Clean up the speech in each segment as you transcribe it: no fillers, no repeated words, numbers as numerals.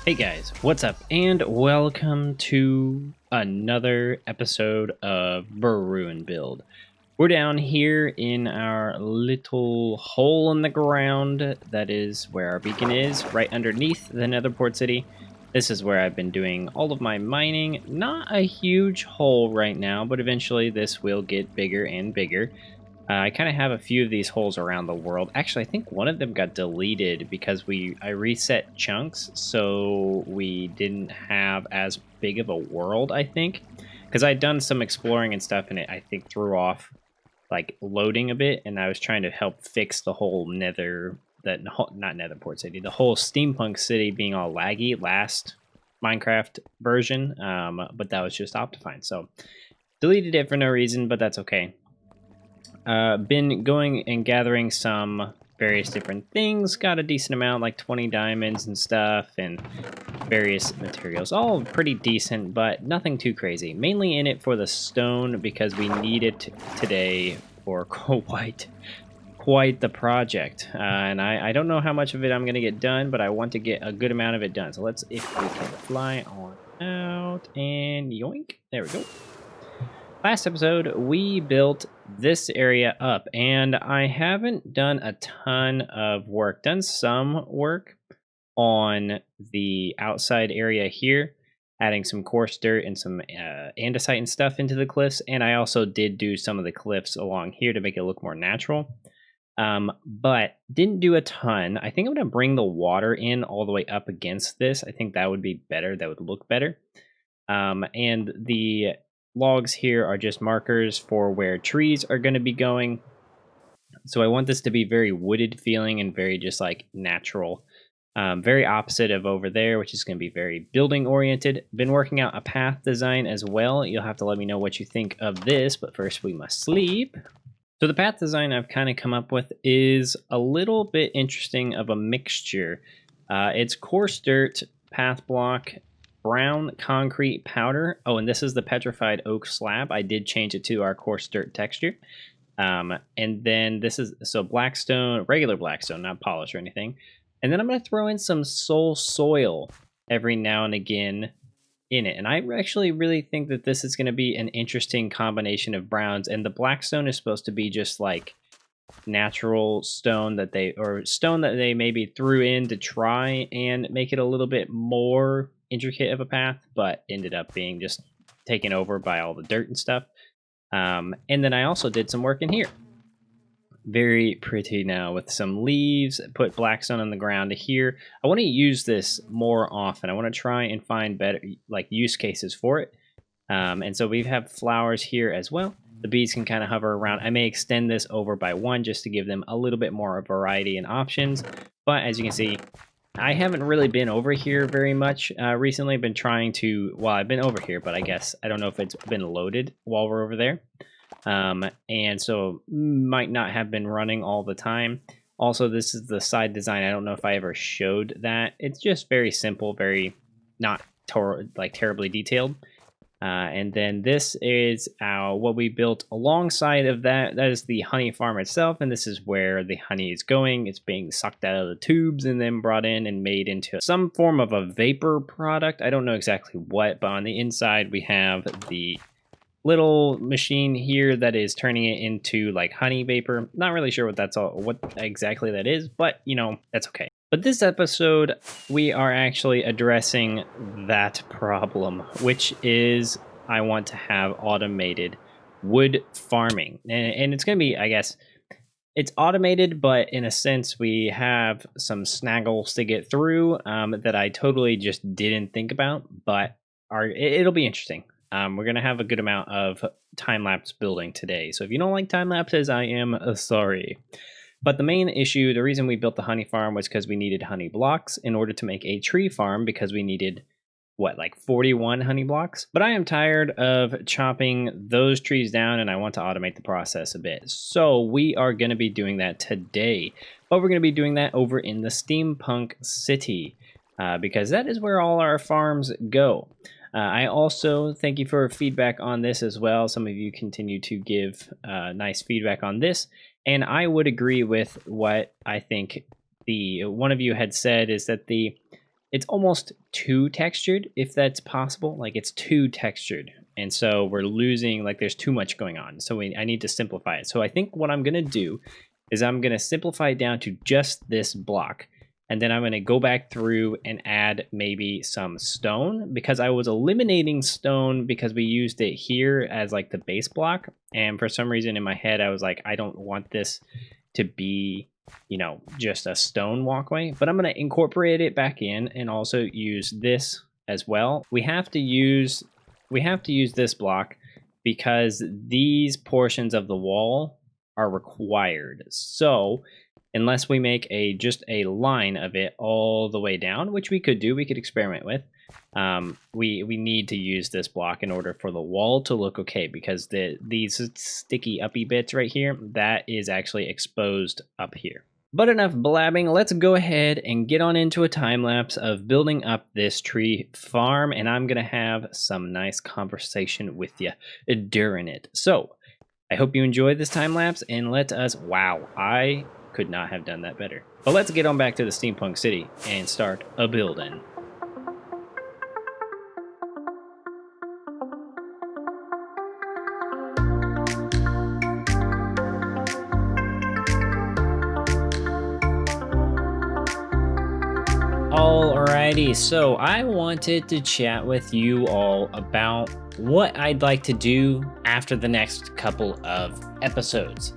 Hey guys, what's up? And welcome to another episode of Brew and Build. We're down here in our little hole in the ground. That is where our beacon is, right underneath the Nether Port City. This is where I've been doing all of my mining. Not a huge hole right now, but eventually this will get bigger and bigger. I kind of have a few of these holes around the world. Actually, I think one of them got deleted because I reset chunks, so we didn't have as big of a world, I think. Because I'd done some exploring and stuff, and it, I think, threw off, like, loading a bit, and I was trying to help fix the whole not Netherport City, the whole Steampunk City being all laggy last Minecraft version, but that was just Optifine, so deleted it for no reason, but that's okay. Been going and gathering some various different things. Got a decent amount, like 20 diamonds and stuff, and various materials. All pretty decent, but nothing too crazy. Mainly in it for the stone because we need it today for quite the project. And I don't know how much of it I'm going to get done, but I want to get a good amount of it done. So let's, if we can fly on out and yoink. There we go. Last episode, we built this area up, and I haven't done a ton of work. Done some work on the outside area here, adding some coarse dirt and some andesite and stuff into the cliffs, and I also did do some of the cliffs along here to make it look more natural. But didn't do a ton. I think I'm going to bring the water in all the way up against this. I think that would be better. That would look better. And the logs here are just markers for where trees are going to be going. So I want this to be very wooded feeling and very just like natural. Very opposite of over there, which is going to be very building oriented. Been working out a path design as well. You'll have to let me know what you think of this, but first we must sleep. So the path design I've kind of come up with is a little bit interesting of a mixture. It's coarse dirt, path block, brown concrete powder. Oh, and this is the petrified oak slab. I did change it to our coarse dirt texture. And then this is, so blackstone, regular blackstone, not polished or anything. And then I'm going to throw in some soul soil every now and again in it. And I actually really think that this is going to be an interesting combination of browns. And the blackstone is supposed to be just like natural stone that they maybe threw in to try and make it a little bit more intricate of a path, but ended up being just taken over by all the dirt and stuff. And then I also did some work in here. Very pretty now with some leaves. Put blackstone on the ground here. I want to use this more often. I want to try and find better like use cases for it. And so we have flowers here as well. The bees can kind of hover around. I may extend this over by one just to give them a little bit more variety and options. But as you can see, I haven't really been over here very much recently. I've been trying to, well, I've been over here, but I guess I don't know if it's been loaded while we're over there. And so might not have been running all the time. Also, this is the side design. I don't know if I ever showed that. It's just very simple, very not terribly detailed. And then this is what we built alongside of that. That is the honey farm itself, and this is where the honey is going. It's being sucked out of the tubes and then brought in and made into some form of a vapor product. I don't know exactly what, but on the inside we have the little machine here that is turning it into like honey vapor. Not really sure what exactly that is, but you know, that's okay. But this episode, we are actually addressing that problem, which is I want to have automated wood farming. And it's going to be, I guess, it's automated, but in a sense, we have some snaggles to get through that I totally just didn't think about, but it'll be interesting. We're going to have a good amount of time-lapse building today. So if you don't like time-lapses, I am sorry. But the main issue, the reason we built the honey farm was because we needed honey blocks in order to make a tree farm because we needed, what, like 41 honey blocks? But I am tired of chopping those trees down and I want to automate the process a bit. So we are going to be doing that today. But we're going to be doing that over in the Steampunk City because that is where all our farms go. I also thank you for feedback on this as well. Some of you continue to give nice feedback on this. And I would agree with what I think one of you had said is that it's almost too textured, if that's possible. Like it's too textured. And so we're losing, like there's too much going on. So I need to simplify it. So I think what I'm going to do is I'm going to simplify it down to just this block. And then I'm going to go back through and add maybe some stone, because I was eliminating stone because we used it here as like the base block. And for some reason in my head, I was like, I don't want this to be, you know, just a stone walkway, but I'm going to incorporate it back in and also use this as well. We have to use this block because these portions of the wall are required. So unless we make just a line of it all the way down, which we could do, we could experiment with, we need to use this block in order for the wall to look okay, because these sticky uppy bits right here, that is actually exposed up here. But enough blabbing, let's go ahead and get on into a time lapse of building up this tree farm, and I'm gonna have some nice conversation with you during it. So I hope you enjoyed this time lapse, and let us, wow, I could not have done that better. But let's get on back to the steampunk city and start a building. Alrighty, so I wanted to chat with you all about what I'd like to do after the next couple of episodes.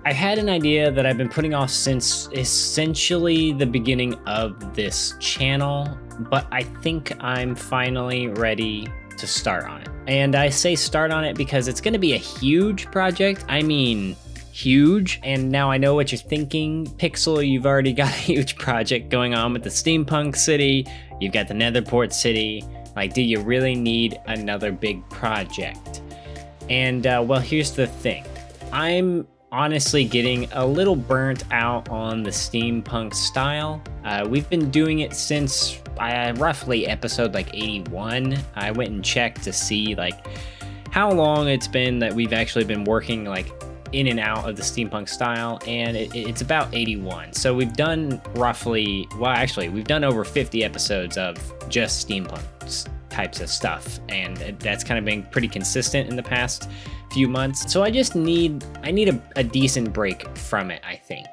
I had an idea that I've been putting off since essentially the beginning of this channel, but I think I'm finally ready to start on it. And I say start on it because it's going to be a huge project. I mean, huge. And now I know what you're thinking. Pixel, you've already got a huge project going on with the steampunk city. You've got the Netherport city. Like, do you really need another big project? And well, here's the thing. I'm honestly getting a little burnt out on the steampunk style. We've been doing it since roughly episode like 81. I went and checked to see like how long it's been that we've actually been working like in and out of the steampunk style, and it's about 81. So we've done roughly, well actually we've done over 50 episodes of just steampunk types of stuff, and that's kind of been pretty consistent in the past few months. So I need a decent break from it, I think.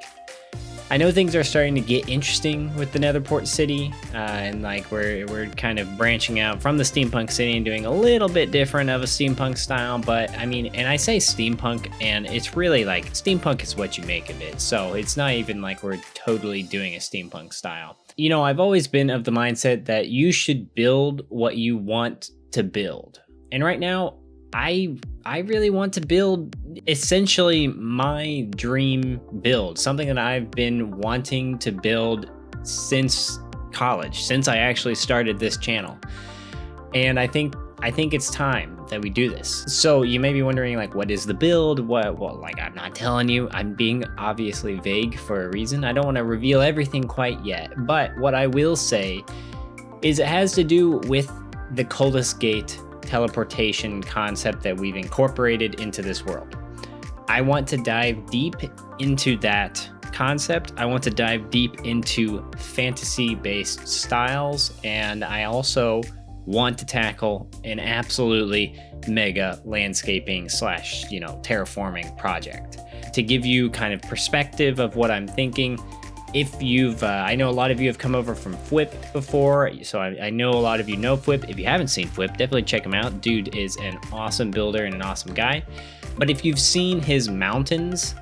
I know things are starting to get interesting with the Netherport city, and like we're kind of branching out from the steampunk city and doing a little bit different of a steampunk style. But I mean, and I say steampunk, and it's really like steampunk is what you make of it. So it's not even like we're totally doing a steampunk style. You know, I've always been of the mindset that you should build what you want to build. And right now, I really want to build essentially my dream build, something that I've been wanting to build since college, since I actually started this channel. And I think it's time that we do this. So you may be wondering, like, what is the build? Well, like, I'm not telling you. I'm being obviously vague for a reason. I don't want to reveal everything quite yet. But what I will say is it has to do with the Cultist Gate teleportation concept that we've incorporated into this world. I want to dive deep into that concept. I want to dive deep into fantasy-based styles, and I also want to tackle an absolutely mega landscaping / terraforming project. To give you kind of perspective of what I'm thinking, if you've, I know a lot of you have come over from Fwip before, so I know a lot of you know Fwip. If you haven't seen Fwip, definitely check him out. Dude is an awesome builder and an awesome guy. But if you've seen his mountains,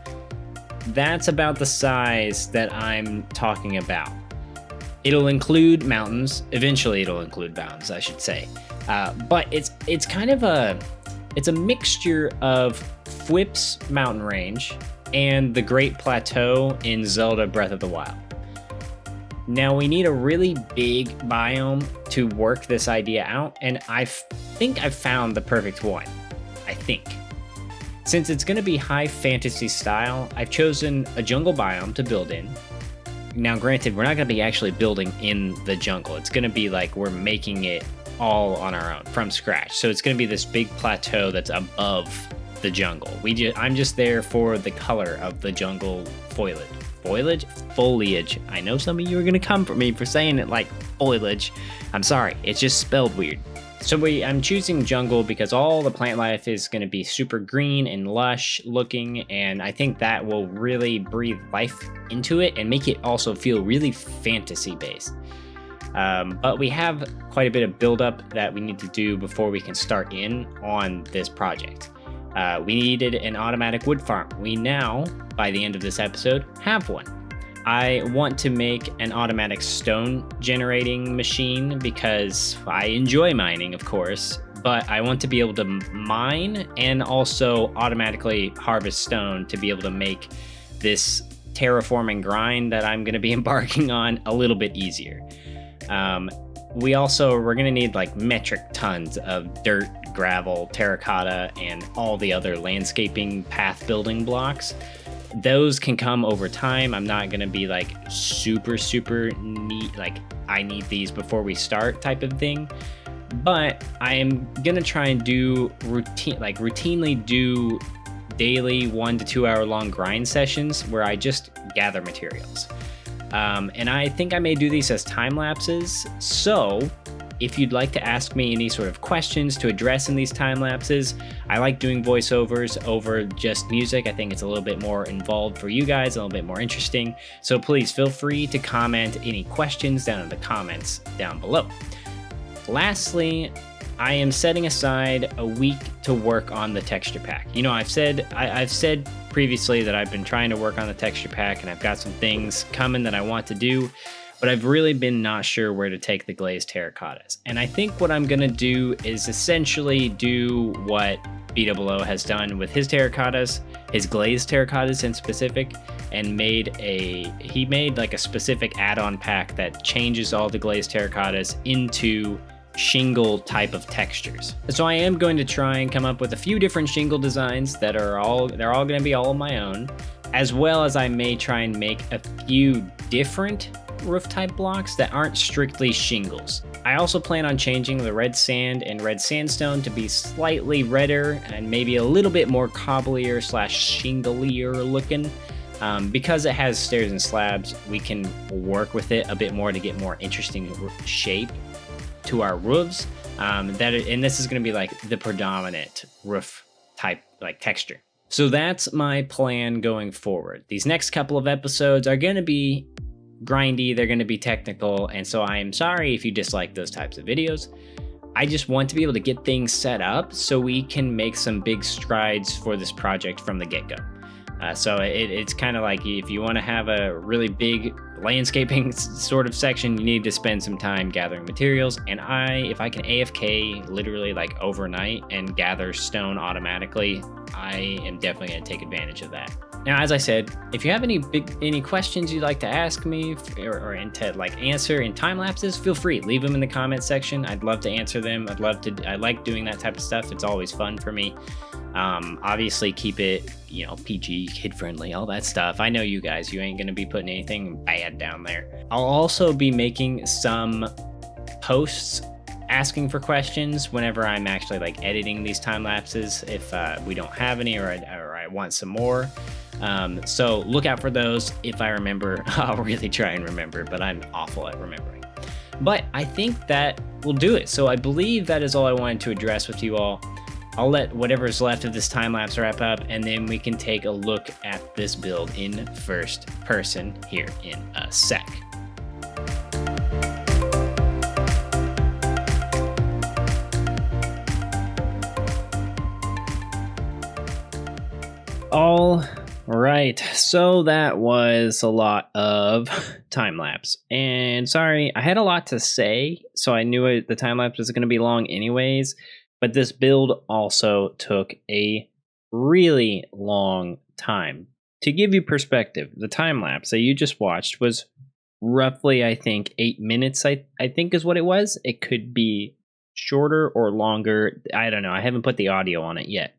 that's about the size that I'm talking about. It'll include mountains. Eventually it'll include mountains, I should say. But it's kind of it's a mixture of Fwip's mountain range and the Great Plateau in Zelda Breath of the Wild. Now we need a really big biome to work this idea out, and I think I've found the perfect one, I think. Since it's gonna be high fantasy style, I've chosen a jungle biome to build in. Now granted, we're not gonna be actually building in the jungle. It's gonna be like we're making it all on our own from scratch. So it's gonna be this big plateau that's above the jungle. I'm just there for the color of the jungle foliage. I know some of you are gonna come for me for saying it like foliage. I'm sorry, it's just spelled weird. So I'm choosing jungle because all the plant life is going to be super green and lush looking, and I think that will really breathe life into it and make it also feel really fantasy based. But we have quite a bit of buildup that we need to do before we can start in on this project. We needed an automatic wood farm. We now, by the end of this episode, have one. I want to make an automatic stone generating machine because I enjoy mining, of course, but I want to be able to mine and also automatically harvest stone to be able to make this terraforming grind that I'm going to be embarking on a little bit easier. We're going to need like metric tons of dirt, gravel, terracotta, and all the other landscaping path building blocks. Those can come over time. I'm not going to be like super neat, like I need these before we start type of thing. But I am going to try and do routinely do daily 1 to 2 hour long grind sessions where I just gather materials. And I think I may do these as time lapses. So if you'd like to ask me any sort of questions to address in these time lapses, I like doing voiceovers over just music. I think it's a little bit more involved for you guys, a little bit more interesting. So please feel free to comment any questions down in the comments down below. Lastly, I am setting aside a week to work on the texture pack. You know, I've said previously that I've been trying to work on the texture pack and I've got some things coming that I want to do, but I've really been not sure where to take the glazed terracottas. And I think what I'm gonna do is essentially do what BOO has done with his terracottas, his glazed terracottas in specific, and he made like a specific add-on pack that changes all the glazed terracottas into shingle type of textures. So I am going to try and come up with a few different shingle designs they're all going to be all on my own, as well as I may try and make a few different roof type blocks that aren't strictly shingles. I also plan on changing the red sand and red sandstone to be slightly redder and maybe a little bit more cobblier / shinglier looking. Because it has stairs and slabs, we can work with it a bit more to get more interesting shape to our roofs. And this is going to be like the predominant roof type like texture. So that's my plan going forward. These next couple of episodes are going to be grindy, they're going to be technical, and so I am sorry if you dislike those types of videos. I just want to be able to get things set up so we can make some big strides for this project from the get-go. So it's kind of like if you want to have a really big landscaping sort of section, you need to spend some time gathering materials. And if I can AFK literally like overnight and gather stone automatically, I am definitely going to take advantage of that. Now, as I said, if you have any questions you'd like to ask me or to like answer in time lapses, feel free, leave them in the comment section. I'd love to answer them. I like doing that type of stuff. It's always fun for me. Obviously keep it, PG, kid friendly, all that stuff. I know you guys, you ain't going to be putting anything bad down there. I'll also be making some posts asking for questions whenever I'm actually like editing these time lapses if we don't have any or I want some more. So look out for those. If I remember, I'll really try and remember, but I'm awful at remembering. But I think that will do it. So I believe that is all I wanted to address with you all. I'll let whatever's left of this time lapse wrap up, and then we can take a look at this build in first person here in a sec. All right, so that was a lot of time lapse, and sorry, I had a lot to say, so I knew the time lapse was going to be long anyways. But this build also took a really long time. To give you perspective, the time lapse that you just watched was roughly, I think, 8 minutes, I think is what it was. It could be shorter or longer. I don't know. I haven't put the audio on it yet.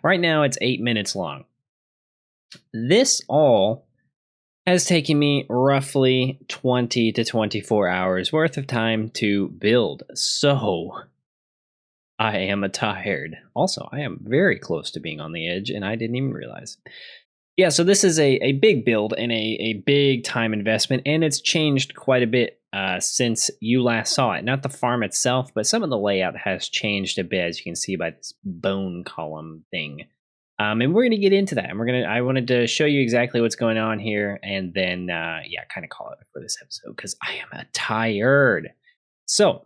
Right now, it's 8 minutes long. This all has taken me roughly 20 to 24 hours worth of time to build. So I am tired. Also, I am very close to being on the edge, and I didn't even realize. Yeah, so this is a big build and a big time investment, and it's changed quite a bit since you last saw it. Not the farm itself, but some of the layout has changed a bit, as you can see by this bone column thing. And we're going to get into that. And I wanted to show you exactly what's going on here, and then, yeah, kind of call it for this episode because I am tired. So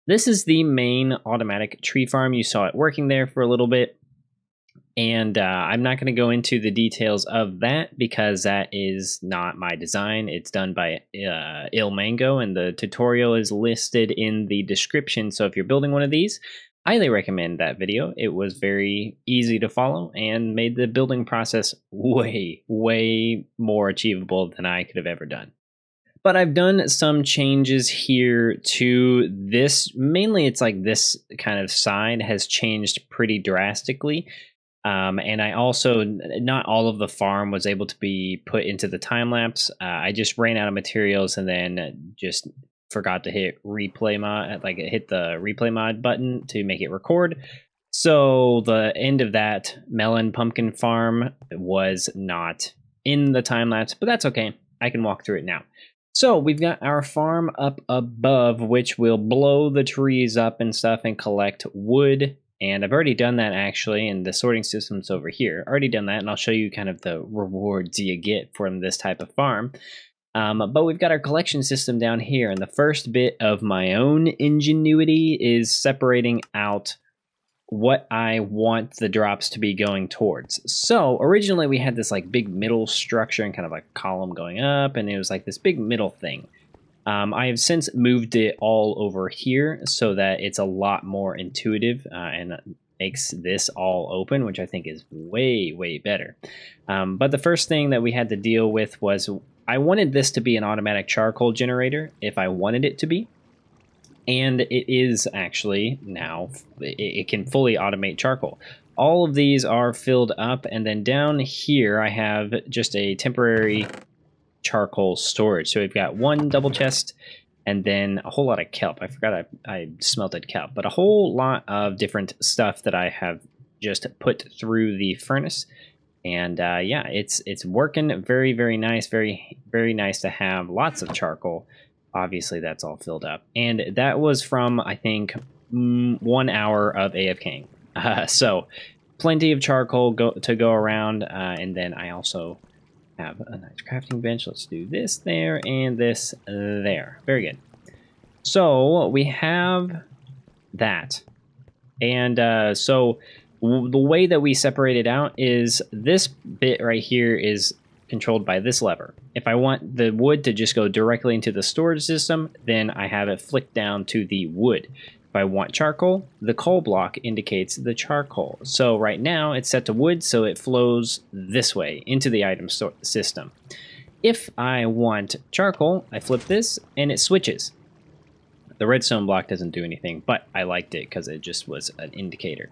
this is the main automatic tree farm. You saw it working there for a little bit. And I'm not going to go into the details of that because that is not my design. It's done by Il Mango, and the tutorial is listed in the description. So if you're building one of these, highly recommend that video. It was very easy to follow and made the building process way, way more achievable than I could have ever done. But I've done some changes here to this. Mainly, it's like this kind of side has changed pretty drastically. And I also, not all of the farm was able to be put into the time lapse. I just ran out of materials and then just forgot to hit replay mod, like hit the replay mod button to make it record. So the end of that melon pumpkin farm was not in the time lapse, but that's okay. I can walk through it now. So we've got our farm up above, which will blow the trees up and stuff and collect wood. And I've already done that actually, and the sorting system's over here. Already done that, and I'll show you kind of the rewards you get from this type of farm. But we've got our collection system down here, and the first bit of my own ingenuity is separating out what I want the drops to be going towards. So originally we had this like big middle structure and kind of like column going up, and it was like this big middle thing. I have since moved it all over here so that it's a lot more intuitive and makes this all open, which I think is way, way better. But the first thing that we had to deal with was I wanted this to be an automatic charcoal generator if I wanted it to be. And it is actually now, it can fully automate charcoal. All of these are filled up, and then down here I have just a temporary charcoal storage. So we've got one double chest and then a whole lot of kelp. I forgot I smelted kelp, but a whole lot of different stuff that I have just put through the furnace. And yeah, it's working very, very nice. Very, very nice to have lots of charcoal. Obviously that's all filled up, and that was from I think 1 hour of AFKing. So plenty of charcoal to go around, and then I also have a nice crafting bench. Let's do this there and this there. Very good. So we have that, and so the way that we separate it out is this bit right here is controlled by this lever. If I want the wood to just go directly into the storage system, then I have it flicked down to the wood. If I want charcoal, the coal block indicates the charcoal. So right now it's set to wood, so it flows this way into the item system. If I want charcoal, I flip this and it switches. The redstone block doesn't do anything, but I liked it because it just was an indicator.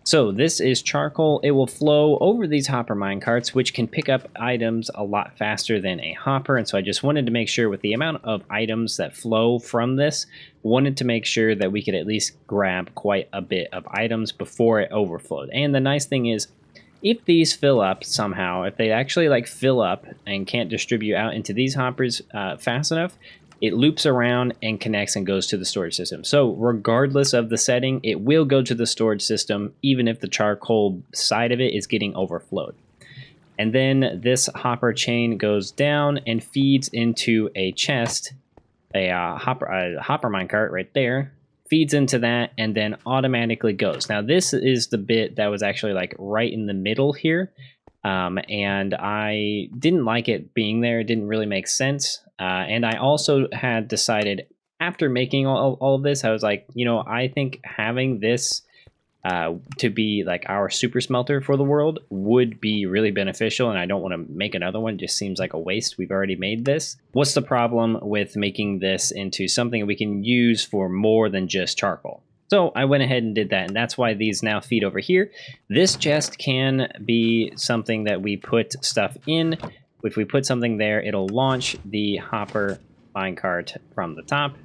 So this is charcoal. It will flow over these hopper minecarts, which can pick up items a lot faster than a hopper. And so I just wanted to make sure with the amount of items that flow from this, wanted to make sure that we could at least grab quite a bit of items before it overflowed. And the nice thing is, if these fill up somehow, if they actually like fill up and can't distribute out into these hoppers fast enough, it loops around and connects and goes to the storage system. So regardless of the setting, it will go to the storage system, even if the charcoal side of it is getting overflowed. And then this hopper chain goes down and feeds into a chest, a hopper minecart right there, feeds into that and then automatically goes. Now this is the bit that was actually like right in the middle here. And I didn't like it being there. It didn't really make sense. And I also had decided after making all of this, I was like, you know, I think having this to be like our super smelter for the world would be really beneficial. And I don't want to make another one. It just seems like a waste. We've already made this. What's the problem with making this into something we can use for more than just charcoal? So I went ahead and did that, and that's why these now feed over here. This chest can be something that we put stuff in. If we put something there, it'll launch the hopper minecart from the top,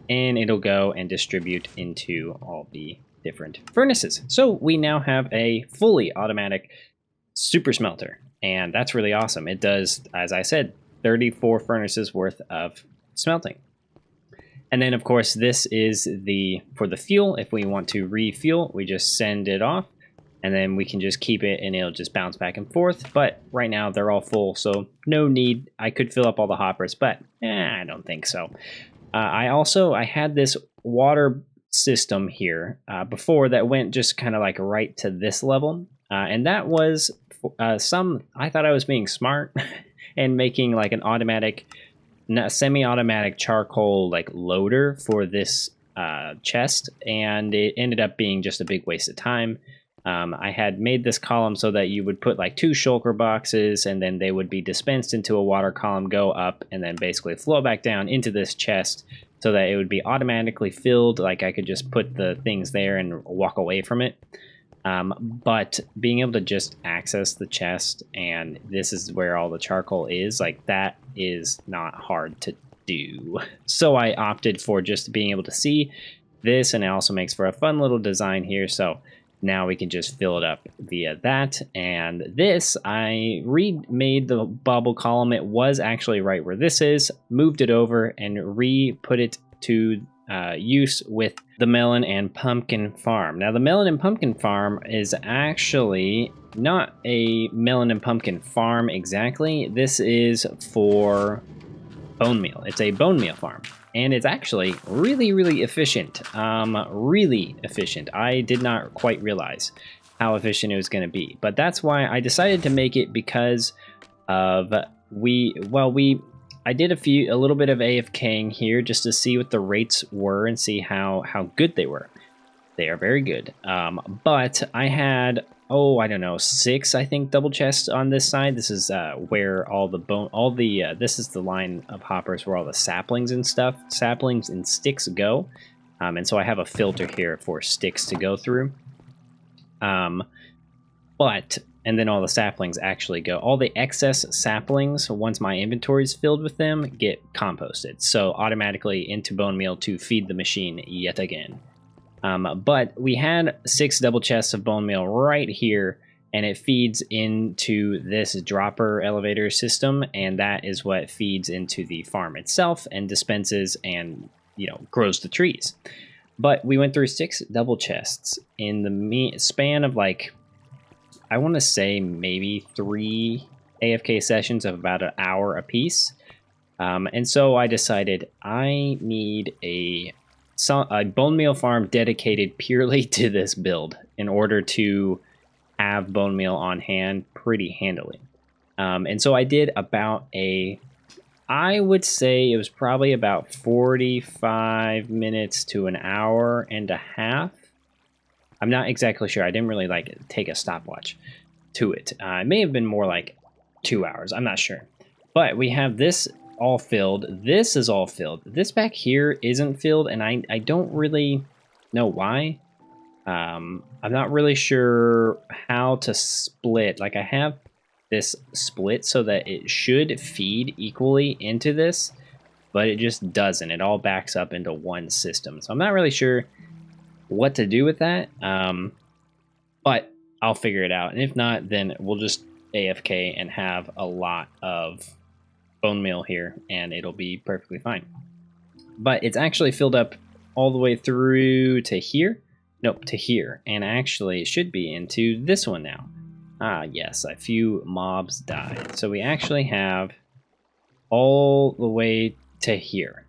and it'll go and distribute into all the different furnaces. So we now have a fully automatic super smelter, and that's really awesome. It does, as I said, 34 furnaces worth of smelting. And then of course this is for the fuel. If we want to refuel, we just send it off, and then we can just keep it and it'll just bounce back and forth. But right now they're all full, so no need. I could fill up all the hoppers, but I don't think so. I had this water system here before that went just kind of like right to this level, and that was I thought I was being smart and making like an automatic, semi-automatic charcoal like loader for this chest, and it ended up being just a big waste of time. I had made this column so that you would put like 2 shulker boxes, and then they would be dispensed into a water column, go up, and then basically flow back down into this chest so that it would be automatically filled. Like I could just put the things there and walk away from it. But being able to just access the chest, and this is where all the charcoal is, like that is not hard to do. So I opted for just being able to see this, and it also makes for a fun little design here. So now we can just fill it up via that. And this, I remade the bubble column. It was actually right where this is, moved it over and put it to use with the melon and pumpkin farm. Now the melon and pumpkin farm is actually not a melon and pumpkin farm exactly. This is for bone meal. It's a bone meal farm, and it's actually really efficient. Really efficient. I did not quite realize how efficient it was going to be, but that's why I decided to make it, because of I did a little bit of AFKing here just to see what the rates were and see how good they were. They are very good. But I had, I don't know, 6, I think, double chests on this side. This is where this is the line of hoppers where all the saplings and sticks go. And so I have a filter here for sticks to go through. And then all the saplings actually go. All the excess saplings, once my inventory is filled with them, get composted. So automatically into bone meal to feed the machine yet again. But we had 6 double chests of bone meal right here, and it feeds into this dropper elevator system, and that is what feeds into the farm itself and dispenses and, grows the trees. But we went through 6 double chests in the span of like, I want to say maybe 3 AFK sessions of about an hour apiece. And so I decided I need a bone meal farm dedicated purely to this build in order to have bone meal on hand pretty handily. And so I did about I would say it was probably about 45 minutes to an hour and a half. I'm not exactly sure. I didn't really take a stopwatch to it. It may have been more like 2 hours. I'm not sure. But we have this all filled. This is all filled. This back here isn't filled, and I don't really know why. I'm not really sure how to split. Like I have this split so that it should feed equally into this, but it just doesn't. It all backs up into one system. So I'm not really sure what to do with that, but I'll figure it out. And if not, then we'll just AFK and have a lot of bone meal here, and it'll be perfectly fine. But it's actually filled up all the way through to here. Nope, to here. And actually it should be into this one now. Ah, yes, a few mobs died. So we actually have all the way to here.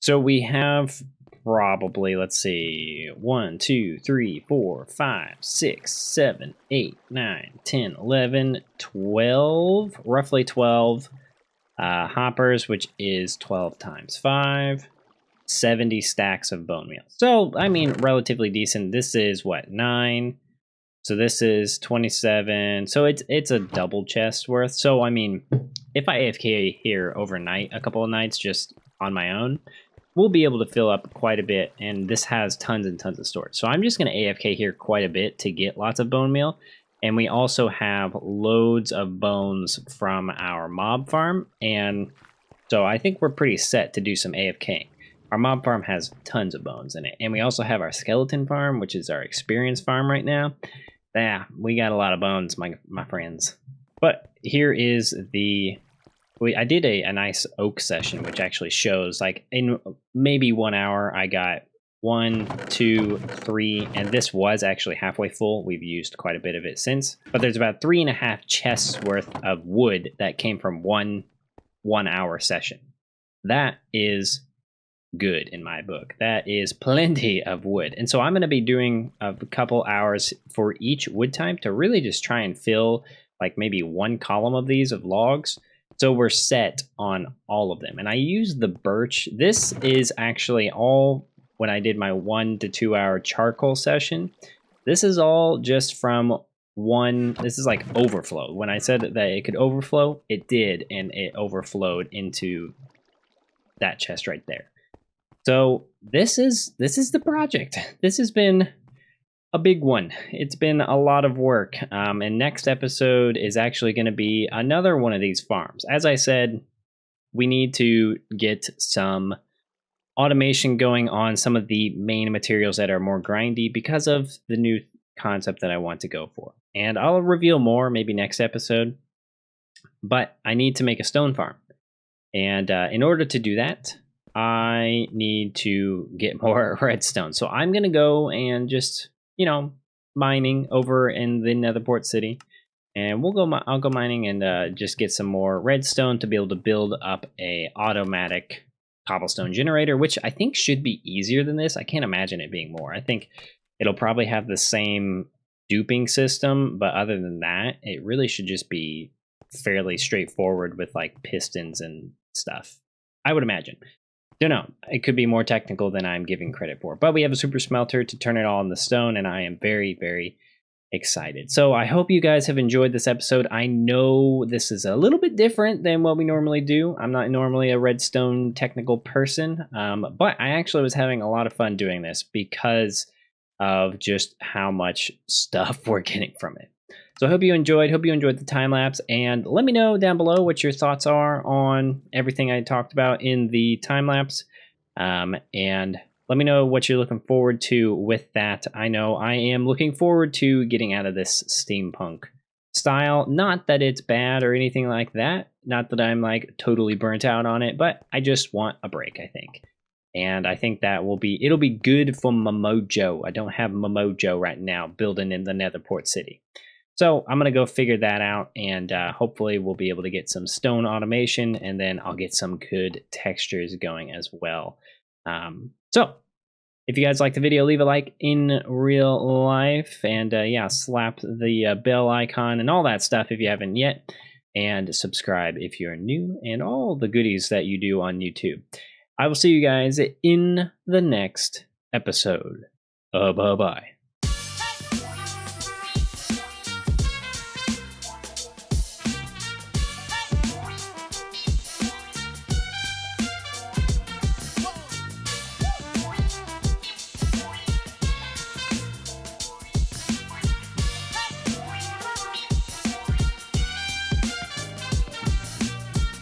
So we have probably, let's see, 1, 2, 3, 4, 5, 6, 7, 8, 9, 10, 11, 12, roughly 12 hoppers, which is 12 times 5, 70 stacks of bone meal. So, I mean, relatively decent. This is what, 9? So this is 27. So it's a double chest worth. So, I mean, if I AFK here overnight, a couple of nights just on my own, we'll be able to fill up quite a bit, and this has tons and tons of storage. So I'm just going to AFK here quite a bit to get lots of bone meal, and we also have loads of bones from our mob farm, and so I think we're pretty set to do some AFK. Our mob farm has tons of bones in it, and we also have our skeleton farm, which is our experience farm right now. Yeah, we got a lot of bones, my friends. But here is the I did a nice oak session, which actually shows like in maybe 1 hour I got 1, 2, 3, and this was actually halfway full. We've used quite a bit of it since, but there's about 3.5 chests worth of wood that came from one 1 hour session. That is good in my book. That is plenty of wood. And so I'm going to be doing a couple hours for each wood type to really just try and fill like maybe 1 column of these of logs. So we're set on all of them. And I use the birch. This is actually all when I did my 1 to 2 hour charcoal session. This is all just from this is like overflow. When I said that it could overflow, it did, and it overflowed into that chest right there. So this is the project. This has been a big one. It's been a lot of work. And next episode is actually going to be another one of these farms. As I said, we need to get some automation going on some of the main materials that are more grindy because of the new concept that I want to go for. And I'll reveal more maybe next episode. But I need to make a stone farm. And in order to do that, I need to get more redstone. So I'm going to go and just, mining over in the Netherport city. And I'll go mining and just get some more redstone to be able to build up a automatic cobblestone generator, which I think should be easier than this. I can't imagine it being more. I think it'll probably have the same duping system, but other than that, it really should just be fairly straightforward with like pistons and stuff, I would imagine. Don't know. It could be more technical than I'm giving credit for. But we have a super smelter to turn it all into stone, and I am very, very excited. So I hope you guys have enjoyed this episode. I know this is a little bit different than what we normally do. I'm not normally a redstone technical person, but I actually was having a lot of fun doing this because of just how much stuff we're getting from it. So I hope you enjoyed the time lapse, and let me know down below what your thoughts are on everything I talked about in the time lapse. And let me know what you're looking forward to with that. I know I am looking forward to getting out of this steampunk style. Not that it's bad or anything like that. Not that I'm like totally burnt out on it, but I just want a break, I think. And I think that it'll be good for my mojo. I don't have my mojo right now building in the Netherport city. So I'm going to go figure that out, and hopefully we'll be able to get some stone automation, and then I'll get some good textures going as well. So if you guys like the video, leave a like in real life, and yeah, slap the bell icon and all that stuff if you haven't yet, and subscribe if you're new, and all the goodies that you do on YouTube. I will see you guys in the next episode. Bye-bye.